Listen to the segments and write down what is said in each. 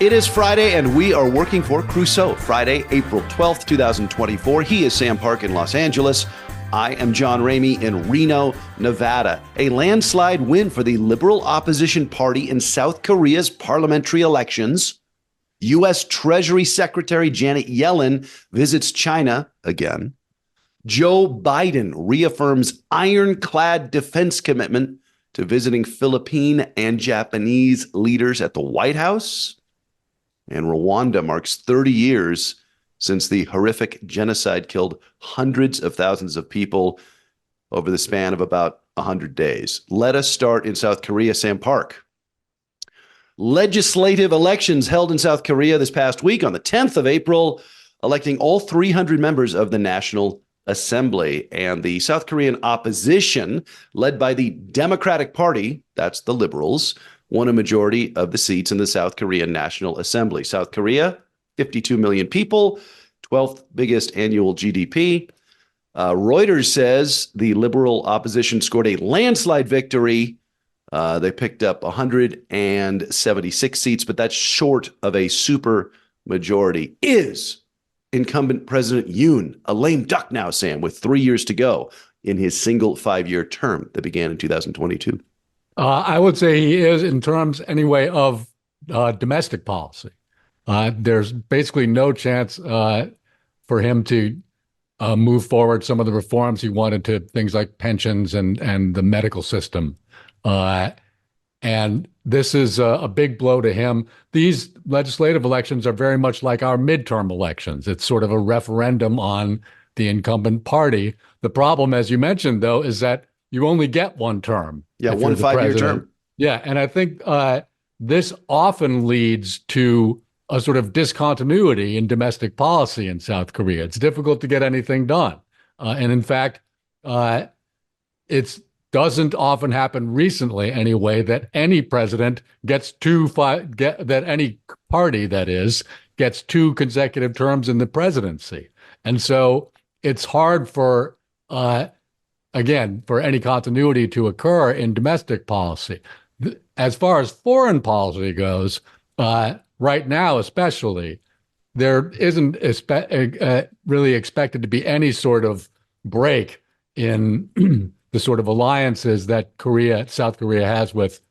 It is Friday, and we are working for Crusoe. Friday, April 12th, 2024. He is Sam Park in Los Angeles. I am John Ramey in Reno, Nevada. A landslide win for the Liberal Opposition Party in South Korea's parliamentary elections. U.S. Treasury Secretary Janet Yellen visits China again. Joe Biden reaffirms ironclad defense commitment to visiting Philippine and Japanese leaders at the White House. And Rwanda marks 30 years since the horrific genocide killed hundreds of thousands of people over the span of about 100 days. Let us start in South Korea. Sam Park. Legislative elections held in South Korea this past week on the 10th of April, electing all 300 members of the National Assembly. And the South Korean opposition, led by the Democratic Party, that's the Liberals, won a majority of the seats in the South Korean National Assembly. South Korea, 52 million people, 12th biggest annual GDP. Reuters says the Liberal opposition scored a landslide victory. They picked up 176 seats, but that's short of a super majority. Is incumbent President Yoon a lame duck now, Sam, with 3 years to go in his single 5-year term that began in 2022? I would say he is, in terms anyway of domestic policy. There's basically no chance for him to move forward some of the reforms he wanted to things like pensions and the medical system. And this is a big blow to him. These legislative elections are very much like our midterm elections. It's sort of a referendum on the incumbent party. The problem, as you mentioned, though, is that you only get one term. Yeah, one 5-year term. Yeah, and I think this often leads to a sort of discontinuity in domestic policy in South Korea. It's difficult to get anything done. And in fact, it doesn't often happen recently anyway that any president gets that any party, that is, gets 2 consecutive terms in the presidency. And so it's hard for again, for any continuity to occur in domestic policy. As far as foreign policy goes, right now especially, there isn't really expected to be any sort of break in the sort of alliances that South Korea has with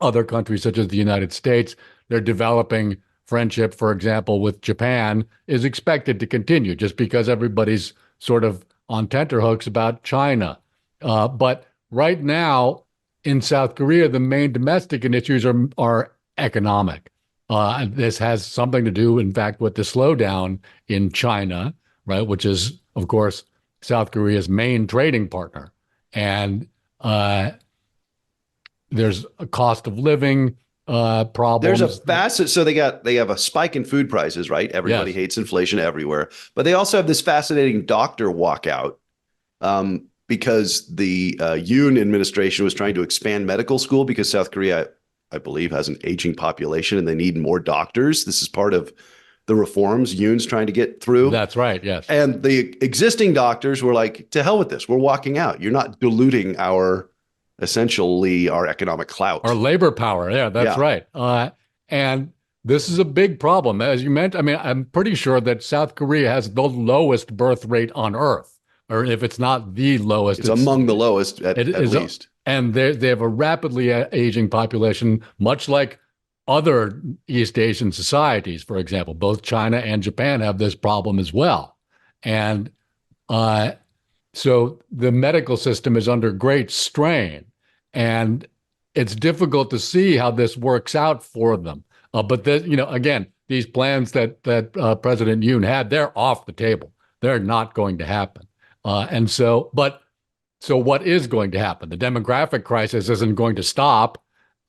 other countries such as the United States. They're developing friendship, for example, with Japan is expected to continue just because everybody's sort of on tenterhooks about China. But right now in South Korea, the main domestic issues are economic. This has something to do, in fact, with the slowdown in China, right, which is, of course, South Korea's main trading partner. And there's a cost of living problems. There's a facet. So they have a spike in food prices, right? Everybody hates inflation everywhere. But they also have this fascinating doctor walkout because the Yoon administration was trying to expand medical school because South Korea, I believe, has an aging population and they need more doctors. This is part of the reforms Yoon's trying to get through. That's right, yes. And the existing doctors were like, to hell with this. We're walking out. You're not diluting essentially our economic clout. Our labor power. Yeah, that's right. And this is a big problem. As you mentioned, I mean, I'm pretty sure that South Korea has the lowest birth rate on Earth, or if it's not the lowest. It's among the lowest at least. And they have a rapidly aging population, much like other East Asian societies, for example. Both China and Japan have this problem as well. And so the medical system is under great strain. And it's difficult to see how this works out for them. But again, these plans that President Yoon had, they're off the table. They're not going to happen. So what is going to happen? The demographic crisis isn't going to stop.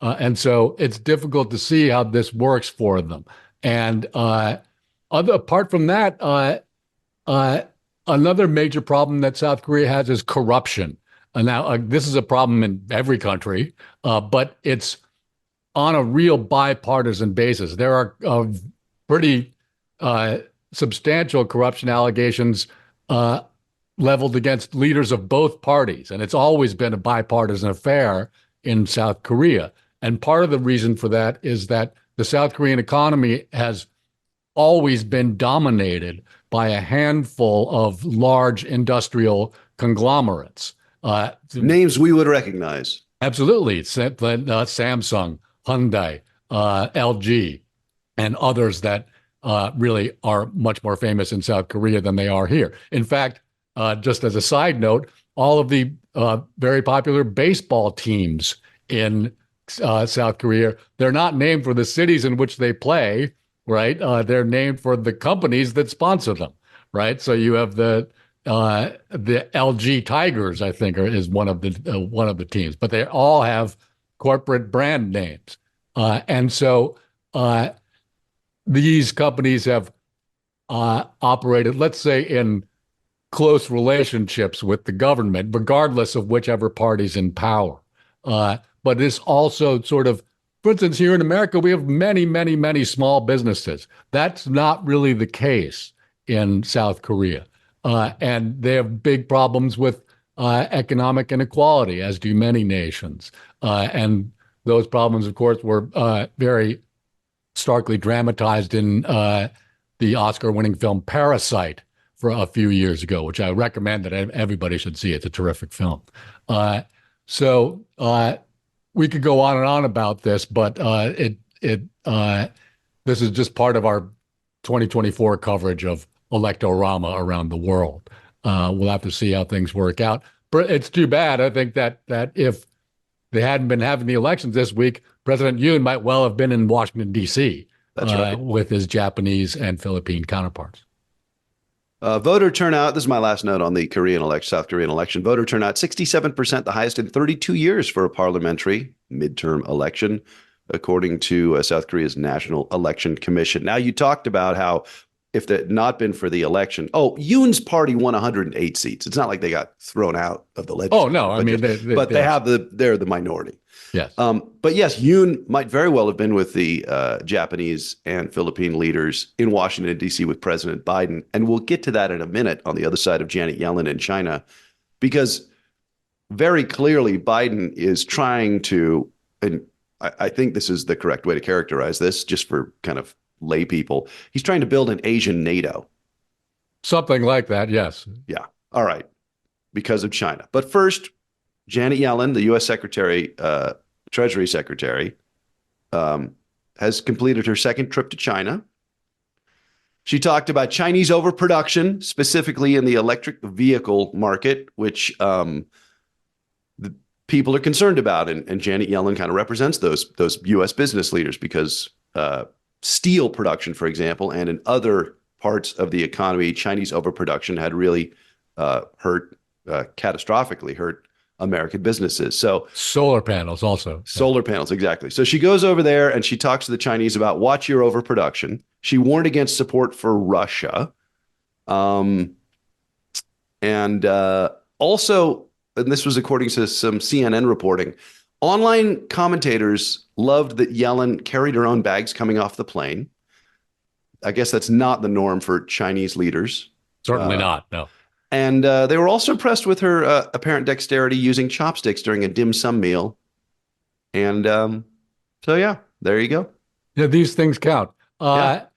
And so it's difficult to see how this works for them. And apart from that, another major problem that South Korea has is corruption. And now this is a problem in every country, but it's on a real bipartisan basis. There are pretty substantial corruption allegations leveled against leaders of both parties. And it's always been a bipartisan affair in South Korea. And part of the reason for that is that the South Korean economy has always been dominated by a handful of large industrial conglomerates. Names we would recognize. Absolutely. Samsung, Hyundai, LG, and others that really are much more famous in South Korea than they are here. In fact, just as a side note, all of the very popular baseball teams in South Korea, they're not named for the cities in which they play, right? They're named for the companies that sponsor them, right? So you have the LG Tigers, I think, is one of the teams, but they all have corporate brand names, and so these companies have operated, let's say, in close relationships with the government, regardless of whichever party's in power. But it's also sort of, for instance, here in America, we have many, many, many small businesses. That's not really the case in South Korea. And they have big problems with economic inequality, as do many nations. And those problems, of course, were very starkly dramatized in the Oscar-winning film Parasite for a few years ago, which I recommend that everybody should see. It's a terrific film. So we could go on and on about this, but this is just part of our 2024 coverage of electorama around the world. We'll have to see how things work out. But it's too bad. I think that if they hadn't been having the elections this week, President Yoon might well have been in Washington, D.C. With his Japanese and Philippine counterparts. Voter turnout, this is my last note on the South Korean election. Voter turnout, 67%, the highest in 32 years for a parliamentary midterm election, according to South Korea's National Election Commission. Now, you talked about how if it had not been for the election, Yoon's party won 108 seats. It's not like they got thrown out of the legislature. Oh, no. I mean, they're the minority. Yes. But yes, Yoon might very well have been with the Japanese and Philippine leaders in Washington, D.C. with President Biden. And we'll get to that in a minute on the other side of Janet Yellen in China, because very clearly Biden is trying to, and I think this is the correct way to characterize this, just for kind of lay people, he's trying to build an Asian NATO. Something like that, yes. Yeah. All right. Because of China. But first, Janet Yellen, the U.S. Treasury Secretary, has completed her second trip to China. She talked about Chinese overproduction, specifically in the electric vehicle market, which the people are concerned about. And Janet Yellen kind of represents those U.S. business leaders, because steel production, for example, and in other parts of the economy, Chinese overproduction had really catastrophically hurt American businesses. So solar panels also. Solar panels, exactly. So she goes over there and she talks to the Chinese about watch your overproduction. She warned against support for Russia. Also, and this was according to some CNN reporting, online commentators loved that Yellen carried her own bags coming off the plane. I guess that's not the norm for Chinese leaders. Certainly not, no. And they were also impressed with her apparent dexterity using chopsticks during a dim sum meal. And so, yeah, there you go. Yeah, these things count. Now,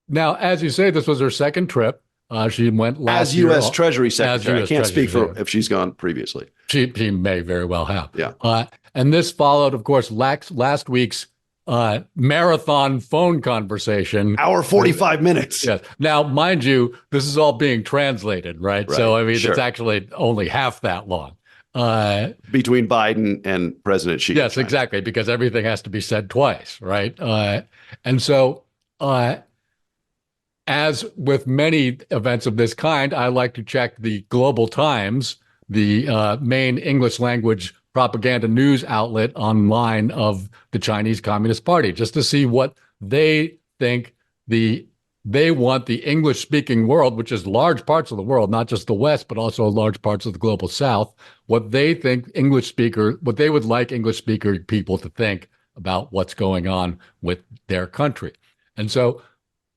as you say, this was her second trip. She went last year. As U.S. Treasury Secretary. I can't speak for if she's gone previously. She may very well have. Yeah. And this followed, of course, last week's marathon phone conversation. Hour 45 minutes. Yes. Now, mind you, this is all being translated, right? So, I mean, It's actually only half that long. Between Biden and President Xi. Yes, exactly, because everything has to be said twice, right? And so, as with many events of this kind, I like to check the Global Times, the main English language propaganda news outlet online of the Chinese Communist Party, just to see what they think they want the English-speaking world, which is large parts of the world, not just the West, but also large parts of the global South, what they think what they would like English-speaker people to think about what's going on with their country. And so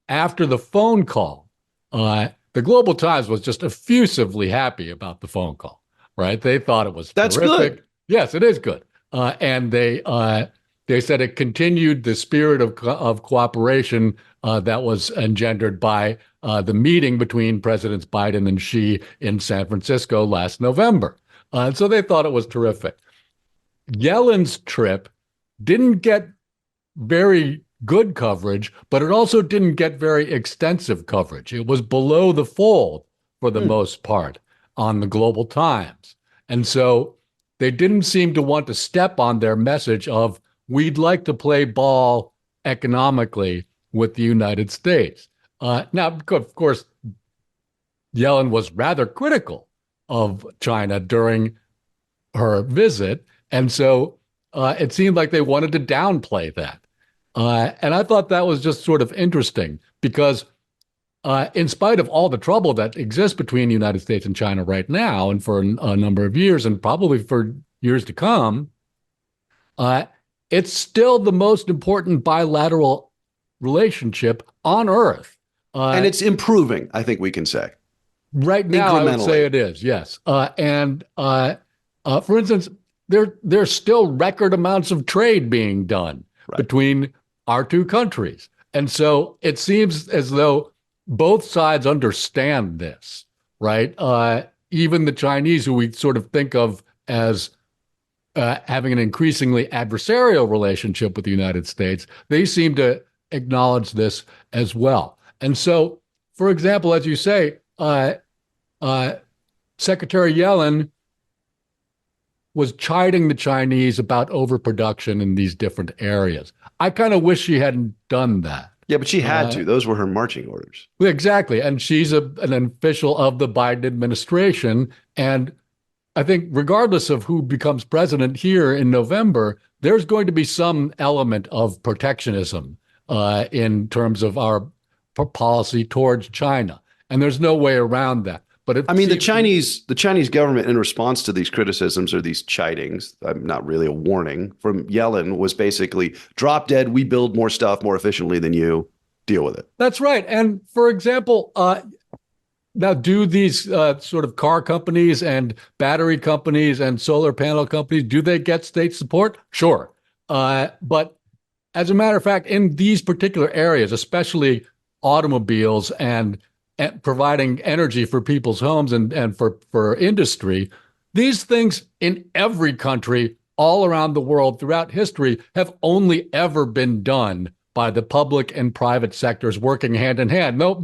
after the phone call, the Global Times was just effusively happy about the phone call, right? They thought it was That's terrific. Good. Yes, it is good. And they they said it continued the spirit of cooperation that was engendered by the meeting between Presidents Biden and Xi in San Francisco last November. So they thought it was terrific. Yellen's trip didn't get very good coverage, but it also didn't get very extensive coverage. It was below the fold for the most part on the Global Times. And so they didn't seem to want to step on their message of, we'd like to play ball economically with the United States. Now, of course, Yellen was rather critical of China during her visit. And so it seemed like they wanted to downplay that. And I thought that was just sort of interesting because in spite of all the trouble that exists between the United States and China right now, and for a number of years, and probably for years to come, it's still the most important bilateral relationship on Earth. And it's improving, I think we can say. Right now, I would say it is, yes. And for instance, there's still record amounts of trade being done between our two countries. And so it seems as though both sides understand this, right? Even the Chinese, who we sort of think of as having an increasingly adversarial relationship with the United States, they seem to acknowledge this as well. And so, for example, as you say, Secretary Yellen was chiding the Chinese about overproduction in these different areas. I kind of wish she hadn't done that. Yeah, but she had to. Those were her marching orders. Exactly. And she's an official of the Biden administration. And I think regardless of who becomes president here in November, there's going to be some element of protectionism in terms of our policy towards China. And there's no way around that. But I mean, the Chinese government, in response to these criticisms or these chidings, not really a warning from Yellen, was basically drop dead. We build more stuff more efficiently than you. Deal with it. That's right. And for example, now do these sort of car companies and battery companies and solar panel companies, do they get state support? Sure. But as a matter of fact, in these particular areas, especially automobiles and providing energy for people's homes and for industry, these things in every country all around the world throughout history have only ever been done by the public and private sectors working hand in hand. No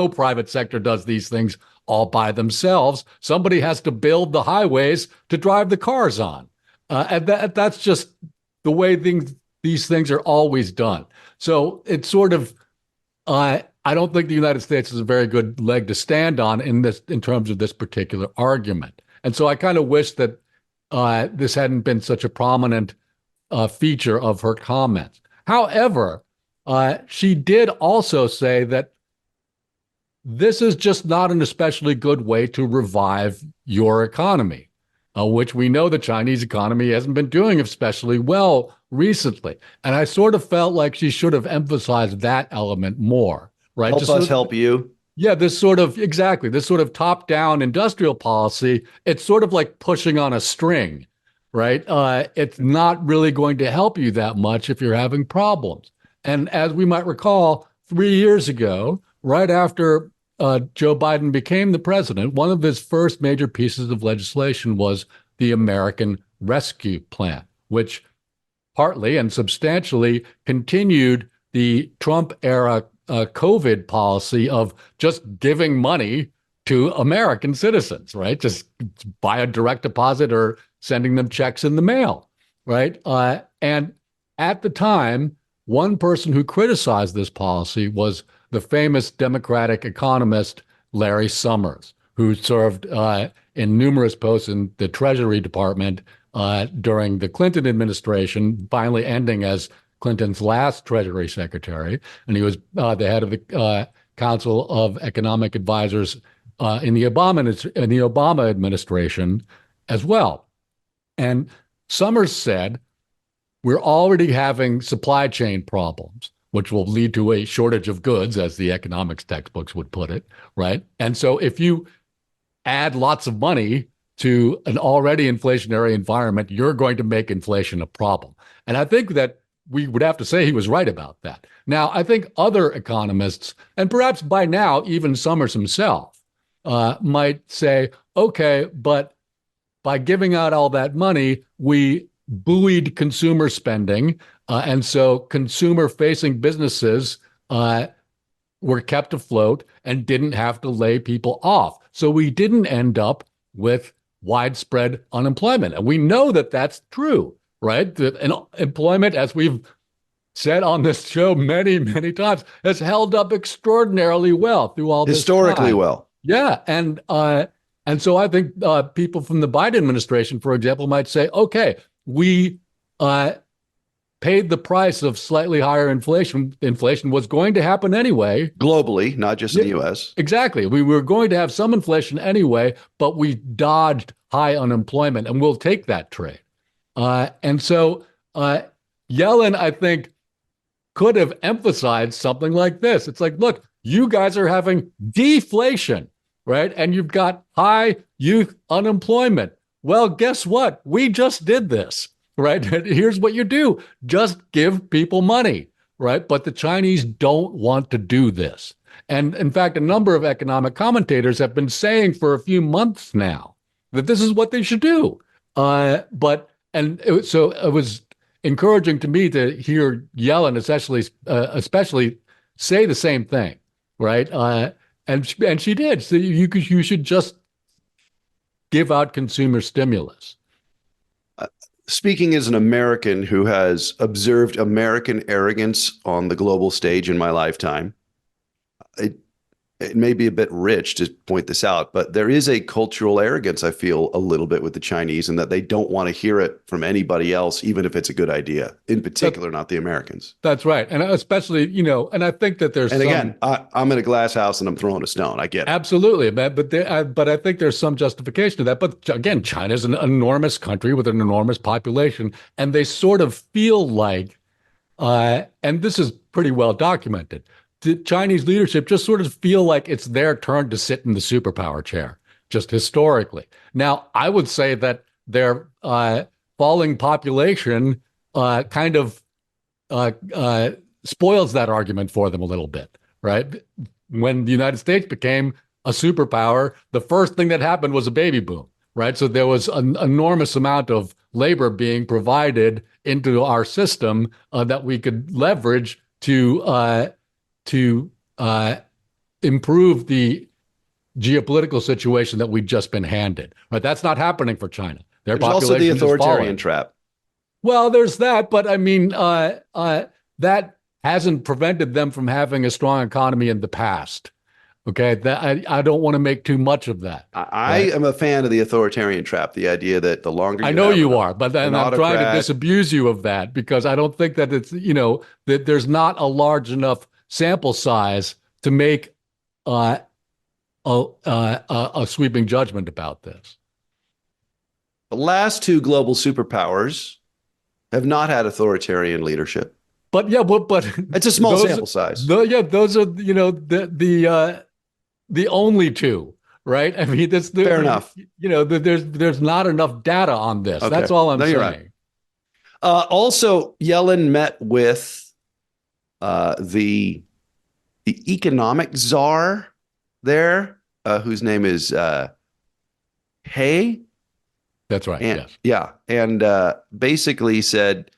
private sector does these things all by themselves. Somebody has to build the highways to drive the cars on. And that's just the way these things are always done. So it's sort of, I don't think the United States is a very good leg to stand on in terms of this particular argument. And so I kind of wish that this hadn't been such a prominent feature of her comments. However, she did also say that this is just not an especially good way to revive your economy, which we know the Chinese economy hasn't been doing especially well recently. And I sort of felt like she should have emphasized that element more. Right. Help us help you. Yeah, this sort of top-down industrial policy, it's sort of like pushing on a string, right? It's not really going to help you that much if you're having problems. And as we might recall, 3 years ago, right after Joe Biden became the president, one of his first major pieces of legislation was the American Rescue Plan, which partly and substantially continued the Trump-era COVID policy of just giving money to American citizens, right? Just by a direct deposit or sending them checks in the mail, right? And at the time, one person who criticized this policy was the famous Democratic economist Larry Summers, who served in numerous posts in the Treasury Department during the Clinton administration, finally ending as Clinton's last Treasury Secretary, and he was the head of the Council of Economic Advisors in the Obama administration as well. And Summers said, we're already having supply chain problems, which will lead to a shortage of goods, as the economics textbooks would put it, right? And so if you add lots of money to an already inflationary environment, you're going to make inflation a problem. And I think that we would have to say he was right about that. Now, I think other economists, and perhaps by now even Summers himself, might say, okay, but by giving out all that money, we buoyed consumer spending. And so consumer-facing businesses were kept afloat and didn't have to lay people off. So we didn't end up with widespread unemployment. And we know that that's true, right? That employment, as we've said on this show many, many times, has held up extraordinarily well through all this historically time. Well. Yeah. And so I think people from the Biden administration, for example, might say, okay, we paid the price of slightly higher inflation. Inflation was going to happen anyway. Globally, not just in the U.S. Exactly. We were going to have some inflation anyway, but we dodged high unemployment, and we'll take that trade. And so Yellen, I think, could have emphasized something like this. It's like, look, you guys are having deflation, right? And you've got high youth unemployment. Well, guess what? We just did this, right? Here's what you do. Just give people money, right? But the Chinese don't want to do this. And in fact, a number of economic commentators have been saying for a few months now that this is what they should do. So it was encouraging to me to hear Yellen especially say the same thing, right? And she did. So you should just give out consumer stimulus. Speaking as an American who has observed American arrogance on the global stage in my lifetime, it may be a bit rich to point this out, but there is a cultural arrogance, I feel, a little bit with the Chinese, and that they don't want to hear it from anybody else, even if it's a good idea, in particular, not the Americans. That's right. And especially, and I think that there's again, I'm in a glass house and I'm throwing a stone. I get it. Absolutely. But I think there's some justification to that. But again, China's an enormous country with an enormous population, and they sort of feel like, and this is pretty well documented, the Chinese leadership just sort of feel like it's their turn to sit in the superpower chair, just historically. Now, I would say that their falling population kind of spoils that argument for them a little bit, right? When the United States became a superpower, the first thing that happened was a baby boom, right? So there was an enormous amount of labor being provided into our system that we could leverage to improve the geopolitical situation that we've just been handed. Right? That's not happening for China. Their There's also the authoritarian trap. Well, there's that, but I mean, that hasn't prevented them from having a strong economy in the past. Okay, I don't want to make too much of that. I am a fan of the authoritarian trap. The idea that the longer I know you are, but then I'm trying to disabuse you of that because I don't think that it's that there's not a large enough sample size to make a sweeping judgment about this. The last two global superpowers have not had authoritarian leadership. But it's a small sample size. Those are the only two, right? I mean, fair enough. There's not enough data on this. Okay. That's all I'm saying. Right. Also, Yellen met with the economic czar there, whose name is Hay. That's right. And, yes. Yeah, and basically said,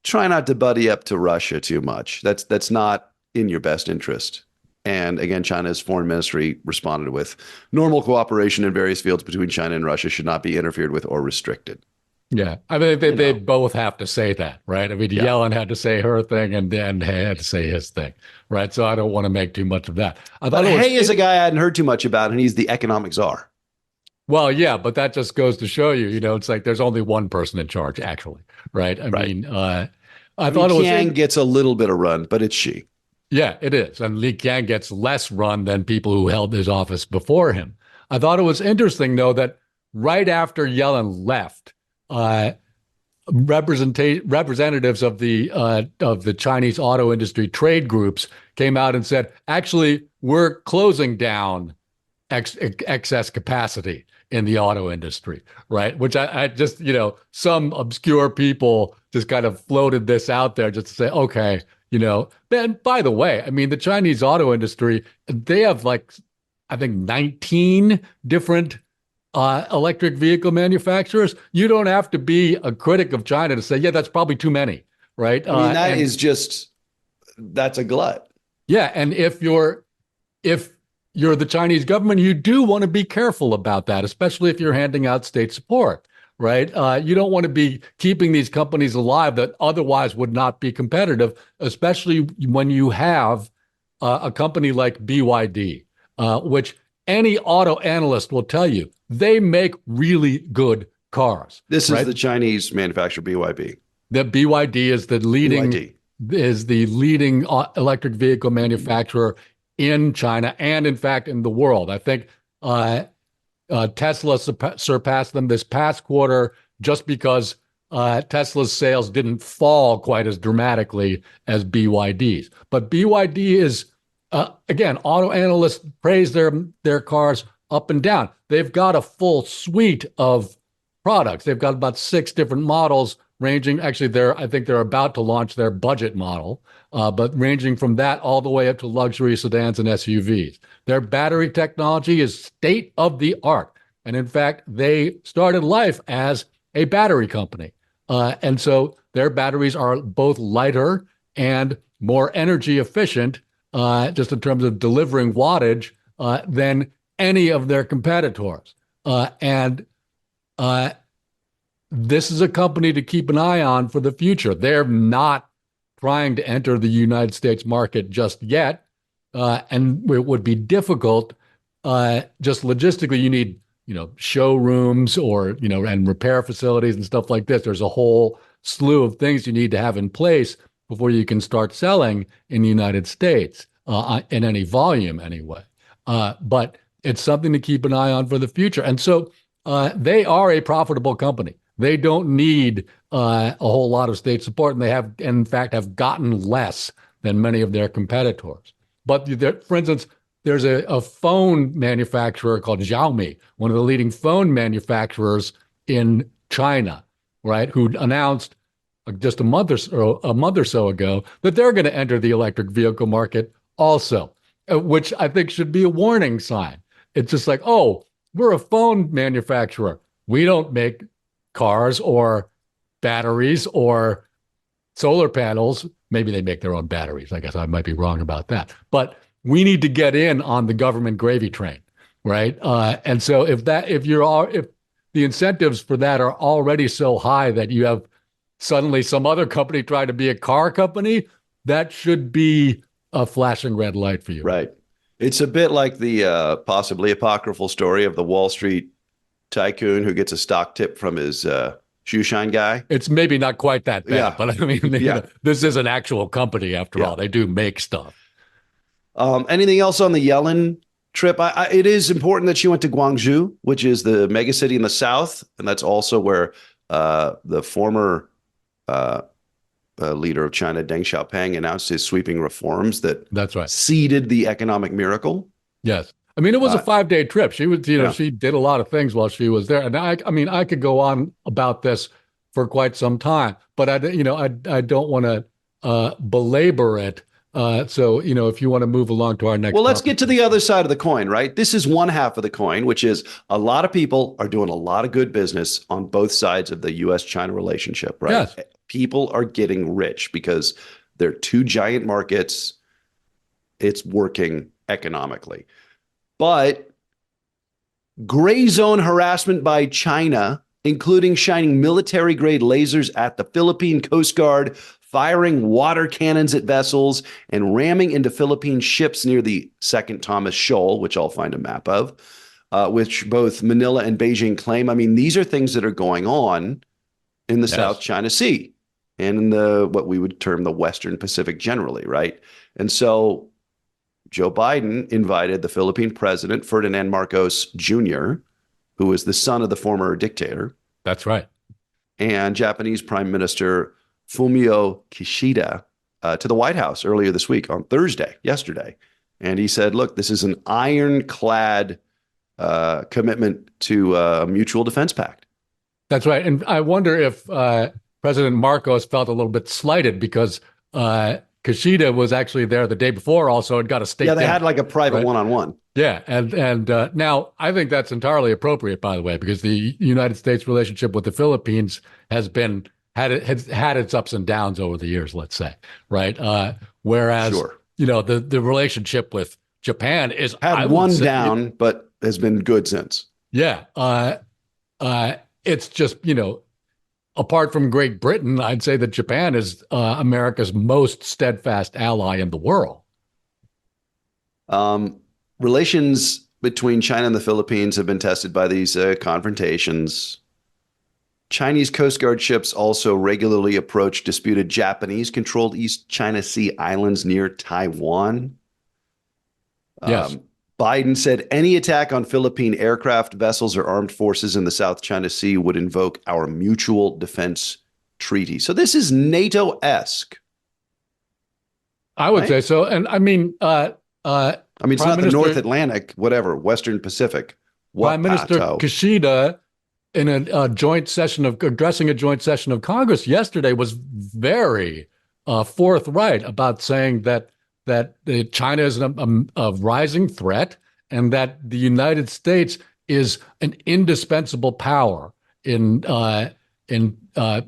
try not to buddy up to Russia too much. That's not in your best interest. And again, China's foreign ministry responded with normal cooperation in various fields between China and Russia should not be interfered with or restricted. Yeah, I mean, they both have to say that, right? I mean, yeah. Yellen had to say her thing and then Hay had to say his thing, right? So I don't want to make too much of that. But Hay is a guy I hadn't heard too much about, and he's the economic czar. Well, yeah, but that just goes to show you, it's like there's only one person in charge, actually, right? I mean, I thought Li Qiang gets a little bit of run, but it's she. Yeah, it is. And Li Qiang gets less run than people who held his office before him. I thought it was interesting, though, that right after Yellen left, representatives of the Chinese auto industry trade groups came out and said, actually, we're closing down excess capacity in the auto industry, right? Which I just, some obscure people just kind of floated this out there just to say, okay, then by the way, I mean, the Chinese auto industry, they have like, I think 19 different electric vehicle manufacturers. You don't have to be a critic of China to say, yeah, that's probably too many, right? I mean, that's a glut. Yeah, and if you're the Chinese government, you do want to be careful about that, especially if you're handing out state support, right? You don't want to be keeping these companies alive that otherwise would not be competitive, especially when you have a company like BYD, which any auto analyst will tell you they make really good cars. This right? is the Chinese manufacturer, BYD. The BYD is the leading BYD. electric vehicle manufacturer in China and, in fact, in the world. I think Tesla surpassed them this past quarter just because Tesla's sales didn't fall quite as dramatically as BYD's. But BYD is, again, auto analysts praise their cars up and down. They've got a full suite of products. They've got about 6 different models ranging. Actually, I think they're about to launch their budget model, but ranging from that all the way up to luxury sedans and SUVs. Their battery technology is state of the art. And in fact, they started life as a battery company. And so their batteries are both lighter and more energy efficient, just in terms of delivering wattage, than any of their competitors. And this is a company to keep an eye on for the future. They're not trying to enter the United States market just yet. And it would be difficult, just logistically. You need, showrooms or, and repair facilities and stuff like this. There's a whole slew of things you need to have in place before you can start selling in the United States, in any volume anyway. But it's something to keep an eye on for the future. And so they are a profitable company. They don't need a whole lot of state support, and they have, in fact, have gotten less than many of their competitors. But for instance, there's a phone manufacturer called Xiaomi, one of the leading phone manufacturers in China, right, who announced just a month or so ago that they're going to enter the electric vehicle market also, which I think should be a warning sign. It's just like, oh, we're a phone manufacturer. We don't make cars or batteries or solar panels. Maybe they make their own batteries. I guess I might be wrong about that. But we need to get in on the government gravy train, right? And so if the incentives for that are already so high that you have suddenly some other company trying to be a car company, that should be a flashing red light for you. Right. It's a bit like the possibly apocryphal story of the Wall Street tycoon who gets a stock tip from his shoe shine guy. It's maybe not quite that bad, Yeah. but I mean, this is an actual company after all. They do make stuff. Anything else on the Yellen trip? It is important that she went to Guangzhou, which is the megacity in the south, and that's also where the former leader of China, Deng Xiaoping, announced his sweeping reforms That's right. seeded the economic miracle. Yes. I mean, it was a 5-day trip. She was, she did a lot of things while she was there. And I mean, I could go on about this for quite some time, but I don't want to belabor it. So, if you want to move along to our next. Well, let's get to the other side of the coin, right? This is one half of the coin, which is a lot of people are doing a lot of good business on both sides of the U.S.-China relationship, right? Yes. People are getting rich because they're 2 giant markets. It's working economically. But gray zone harassment by China, including shining military-grade lasers at the Philippine Coast Guard, firing water cannons at vessels, and ramming into Philippine ships near the Second Thomas Shoal, which I'll find a map of, which both Manila and Beijing claim. I mean, these are things that are going on in the South China Sea and in what we would term the Western Pacific generally, right? And so Joe Biden invited the Philippine president, Ferdinand Marcos Jr., who is the son of the former dictator. That's right. And Japanese Prime Minister Fumio Kishida to the White House earlier this week on yesterday. And he said, look, this is an ironclad commitment to a mutual defense pact. That's right. And I wonder if President Marcos felt a little bit slighted because Kishida was actually there the day before also and got a state Yeah, they dinner, had like a private right? one-on-one. Yeah, and now I think that's entirely appropriate, by the way, because the United States relationship with the Philippines has had its ups and downs over the years, let's say, right? Whereas, Sure. the relationship with Japan is, Had I would one say, down, but has been good since. yeah, it's just, apart from Great Britain, I'd say that Japan is America's most steadfast ally in the world. Relations between China and the Philippines have been tested by these confrontations. Chinese Coast Guard ships also regularly approach disputed Japanese-controlled East China Sea islands near Taiwan. Yes. Biden said any attack on Philippine aircraft, vessels, or armed forces in the South China Sea would invoke our mutual defense treaty. So this is NATO-esque. I would right? say so. And I mean, it's not the North Atlantic, whatever, Western Pacific. Prime Minister Kishida, in addressing a joint session of Congress yesterday, was very forthright about saying that China is a rising threat and that the United States is an indispensable power in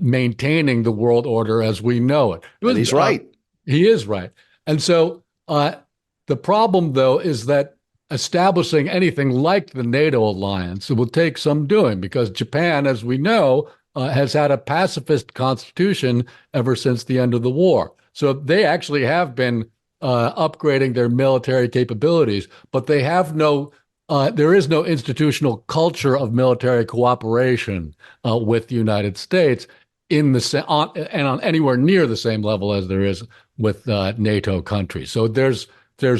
maintaining the world order as we know it. And he's right. He is right. And so the problem, though, is that establishing anything like the NATO alliance will take some doing because Japan, as we know, has had a pacifist constitution ever since the end of the war. So they actually have been upgrading their military capabilities, but they have there is no institutional culture of military cooperation with the United States on anywhere near the same level as there is with NATO countries. So there's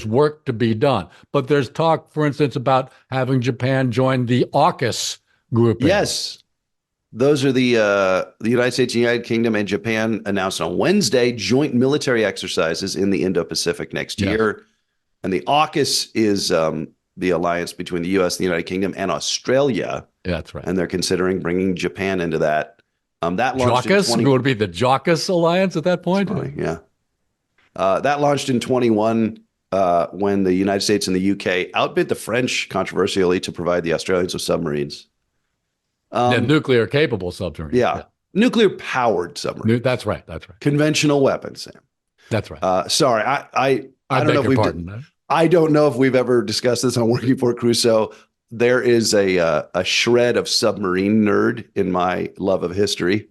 work to be done. But there's talk, for instance, about having Japan join the AUKUS group. Yes. Those are the United States, United Kingdom, and Japan announced on Wednesday joint military exercises in the Indo-Pacific next year. And the AUKUS is the alliance between the U.S., the United Kingdom, and Australia. Yeah, that's right. And they're considering bringing Japan into that. That launched would be the JAUKUS alliance at that point? Yeah. That launched in 21 when the United States and the UK outbid the French controversially to provide the Australians with submarines. Nuclear capable submarines. Yeah. Nuclear powered submarines. That's right. Conventional weapons, Sam. That's right. Sorry, I don't know if I don't know if we've ever discussed this on Working for Crusoe. There is a shred of submarine nerd in my love of history.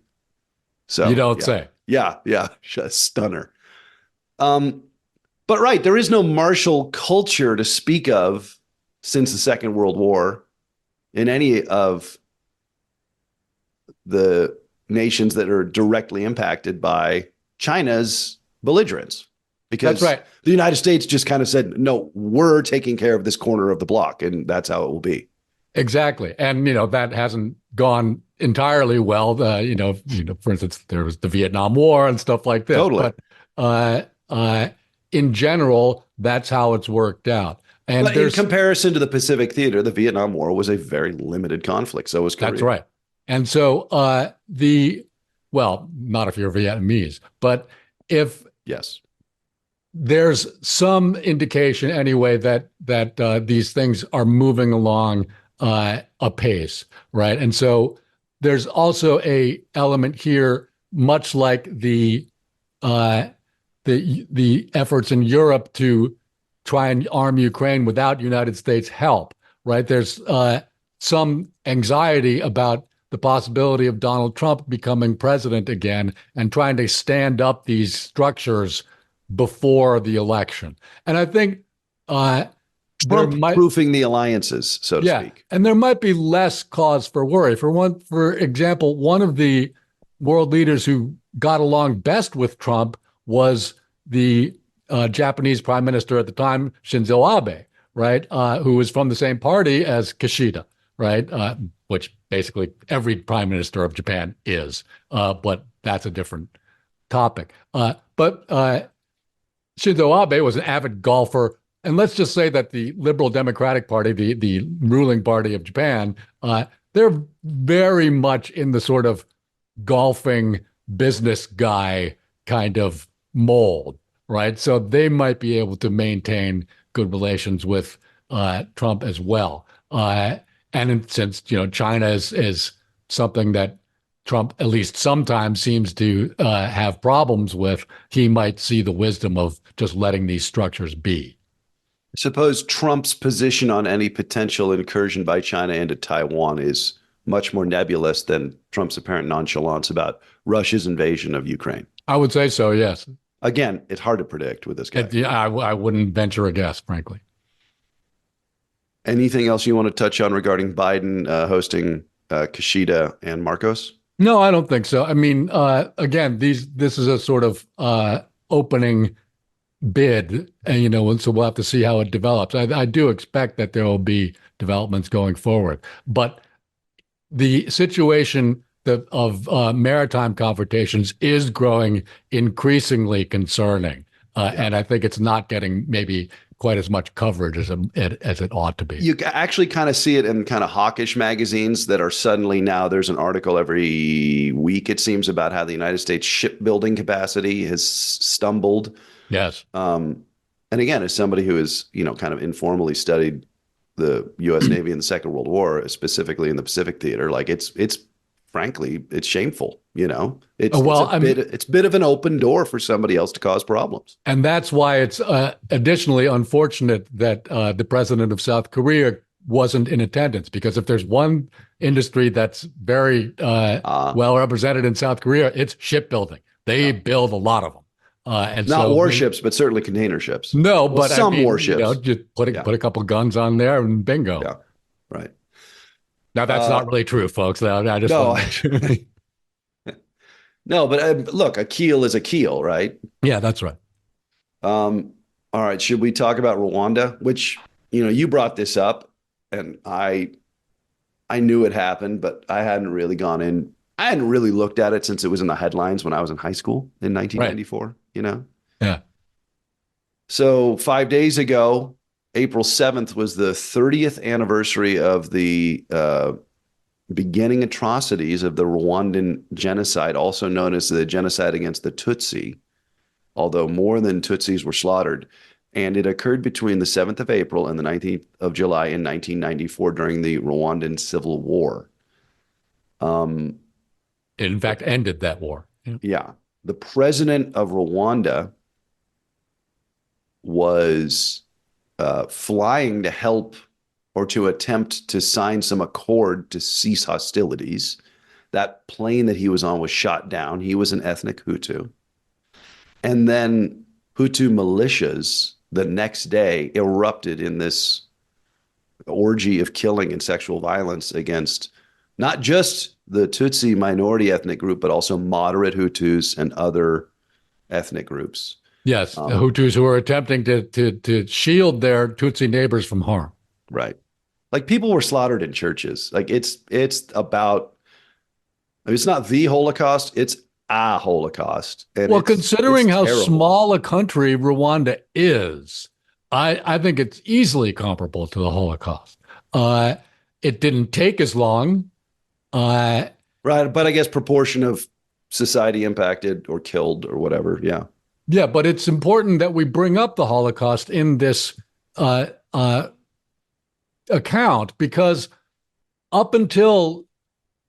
So you don't say. Yeah, just stunner. But right, there is no martial culture to speak of since the Second World War in any of the nations that are directly impacted by China's belligerence. Because that's right. The United States just kind of said, no, we're taking care of this corner of the block, and that's how it will be. Exactly. And, that hasn't gone entirely well. For instance, there was the Vietnam War and stuff like this. Totally. But in general, that's how it's worked out. And in comparison to the Pacific Theater, the Vietnam War was a very limited conflict. So was Korea. That's right. And so not if you're Vietnamese, but if yes, there's some indication anyway that these things are moving along apace, right? And so there's also a element here, much like the efforts in Europe to try and arm Ukraine without United States help, right? There's some anxiety about the possibility of Donald Trump becoming president again and trying to stand up these structures before the election. And I think Trump-proofing the alliances, so to speak. And there might be less cause for worry. For example, one of the world leaders who got along best with Trump was the Japanese prime minister at the time, Shinzo Abe, right? Who was from the same party as Kishida, right? Which basically every prime minister of Japan is, but that's a different topic. But Shinzo Abe was an avid golfer, And let's just say that the Liberal Democratic Party, the ruling party of Japan, they're very much in the sort of golfing business guy kind of mold, right? So they might be able to maintain good relations with Trump as well. Since China is something that Trump at least sometimes seems to have problems with, he might see the wisdom of just letting these structures be. Suppose Trump's position on any potential incursion by China into Taiwan is much more nebulous than Trump's apparent nonchalance about Russia's invasion of Ukraine. I would say so, yes. Again, it's hard to predict with this guy. I wouldn't venture a guess, frankly. Anything else you want to touch on regarding Biden hosting Kishida and Marcos? No, I don't think so. I mean, again, this is a sort of opening bid, and so we'll have to see how it develops. I do expect that there will be developments going forward, but the situation of maritime confrontations is growing increasingly concerning, and I think it's not getting maybe quite as much coverage as it ought to be. You actually kind of see it in kind of hawkish magazines that are suddenly now there's an article every week, it seems, about how the United States shipbuilding capacity has stumbled. Yes. And again, as somebody who has, kind of informally studied the U.S. Navy in the Second World War, specifically in the Pacific theater, like it's frankly, it's shameful. It's a bit of an open door for somebody else to cause problems. And that's why it's additionally unfortunate that the president of South Korea wasn't in attendance, because if there's one industry that's very well represented in South Korea, it's shipbuilding. They build a lot of them. And not warships, but certainly container ships. No, but some warships. Just put a couple guns on there and bingo. Yeah, right. Now that's not really true, folks. I just want to make sure. No, but look, a keel is a keel, right? Yeah, that's right. All right, should we talk about Rwanda? Which you brought this up, and I knew it happened, but I hadn't really gone in. I hadn't really looked at it since it was in the headlines when I was in high school in 1994. Right. Yeah. So 5 days ago, April 7th was the 30th anniversary of the beginning atrocities of the Rwandan Genocide, also known as the genocide against the Tutsi, although more than Tutsis were slaughtered. And it occurred between the 7th of April and the 19th of July in 1994 during the Rwandan Civil War. It, in fact, ended that war. Yeah. The president of Rwanda was flying to help or to attempt to sign some accord to cease hostilities. That plane that he was on was shot down. He was an ethnic Hutu. And then Hutu militias the next day erupted in this orgy of killing and sexual violence against not just the Tutsi minority ethnic group, but also moderate Hutus and other ethnic groups. Yes, the Hutus who are attempting to shield their Tutsi neighbors from harm. Right. Like people were slaughtered in churches. Like it's about, I mean, it's not the Holocaust, it's a Holocaust. And well, considering how terrible. small a country Rwanda is, I think it's easily comparable to the Holocaust. It didn't take as long. Right. But I guess proportion of society impacted or killed or whatever. Yeah. Yeah. But it's important that we bring up the Holocaust in this account, because up until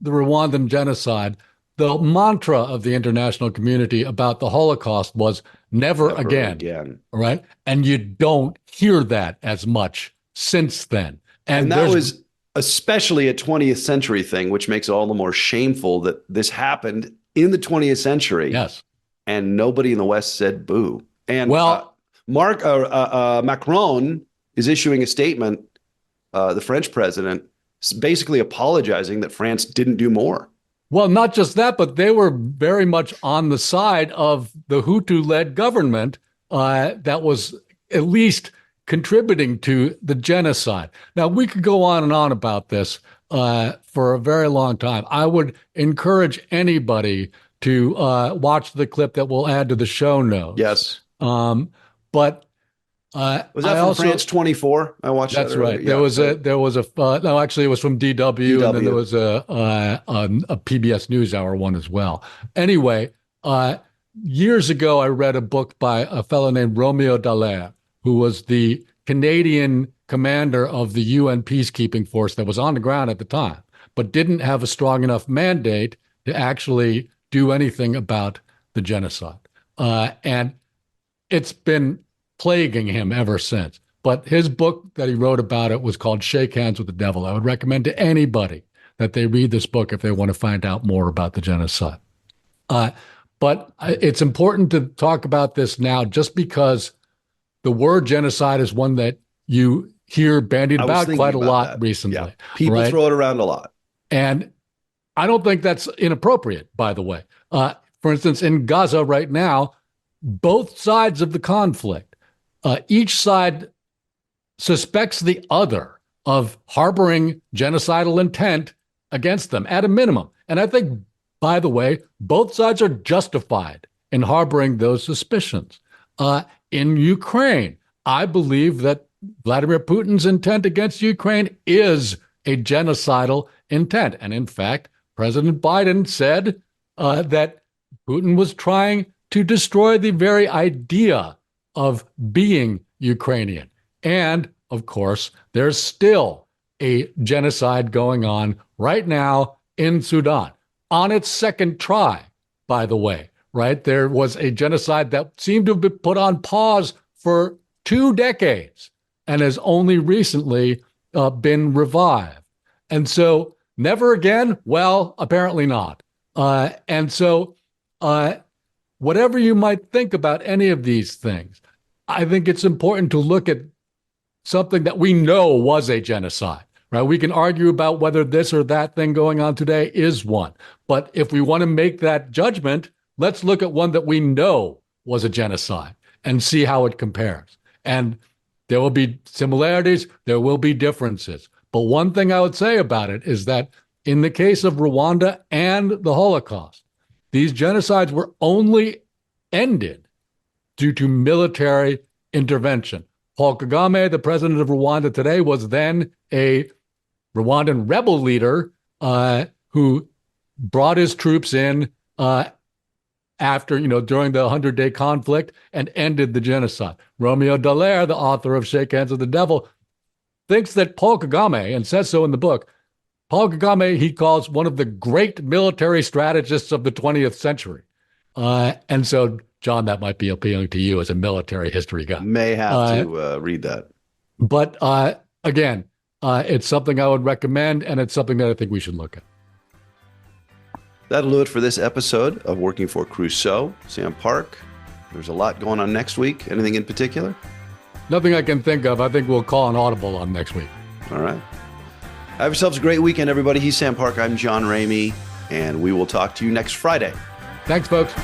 the Rwandan genocide, the mantra of the international community about the Holocaust was never again. Right. And you don't hear that as much since then. And that was especially a 20th century thing, which makes it all the more shameful that this happened in the 20th century. Yes. And nobody in the West said boo. And Macron is issuing a statement, the French president, basically apologizing that France didn't do more. Well, not just that, but they were very much on the side of the Hutu-led government that was at least contributing to the genocide. Now, we could go on and on about this for a very long time. I would encourage anybody to watch the clip that we'll add to the show notes. Yes. But Was that from France 24? I watched that. That's right. There was a no, actually it was from DW, and then there was a PBS NewsHour one as well. Anyway, years ago I read a book by a fellow named Romeo Dallaire, who was the Canadian commander of the UN peacekeeping force that was on the ground at the time, but didn't have a strong enough mandate to actually do anything about the genocide. And it's been plaguing him ever since. But his book that he wrote about it was called Shake Hands with the Devil. I would recommend to anybody that they read this book if they want to find out more about the genocide. But it's important to talk about this now just because the word genocide is one that you hear bandied about quite a lot recently. Yeah. People throw it around a lot. And I don't think that's inappropriate, by the way. For instance, in Gaza right now, both sides of the conflict, each side suspects the other of harboring genocidal intent against them at a minimum. And I think, by the way, both sides are justified in harboring those suspicions. In Ukraine, I believe that Vladimir Putin's intent against Ukraine is a genocidal intent. And in fact, President Biden said that Putin was trying to destroy the very idea of being Ukrainian. And of course, there's still a genocide going on right now in Sudan on its second try, by the way, right? There was a genocide that seemed to have been put on pause for 2 decades and has only recently been revived. And so never again? Well, apparently not. And so whatever you might think about any of these things, I think it's important to look at something that we know was a genocide, right? We can argue about whether this or that thing going on today is one. But if we want to make that judgment, let's look at one that we know was a genocide and see how it compares. And there will be similarities, there will be differences. But one thing I would say about it is that in the case of Rwanda and the Holocaust, these genocides were only ended due to military intervention. Paul Kagame, the president of Rwanda today, was then a Rwandan rebel leader who brought his troops in after, during the 100-day conflict and ended the genocide. Romeo Dallaire, the author of Shake Hands with the Devil, thinks that Paul Kagame, and says so in the book, Paul Kagame, he calls one of the great military strategists of the 20th century. And so, John, that might be appealing to you as a military history guy. May have to read that. But again, it's something I would recommend, and it's something that I think we should look at. That'll do it for this episode of Working for Crusoe. Sam Park, there's a lot going on next week. Anything in particular? Nothing I can think of. I think we'll call an audible on next week. All right. Have yourselves a great weekend, everybody. He's Sam Park. I'm John Ramey, and we will talk to you next Friday. Thanks, folks.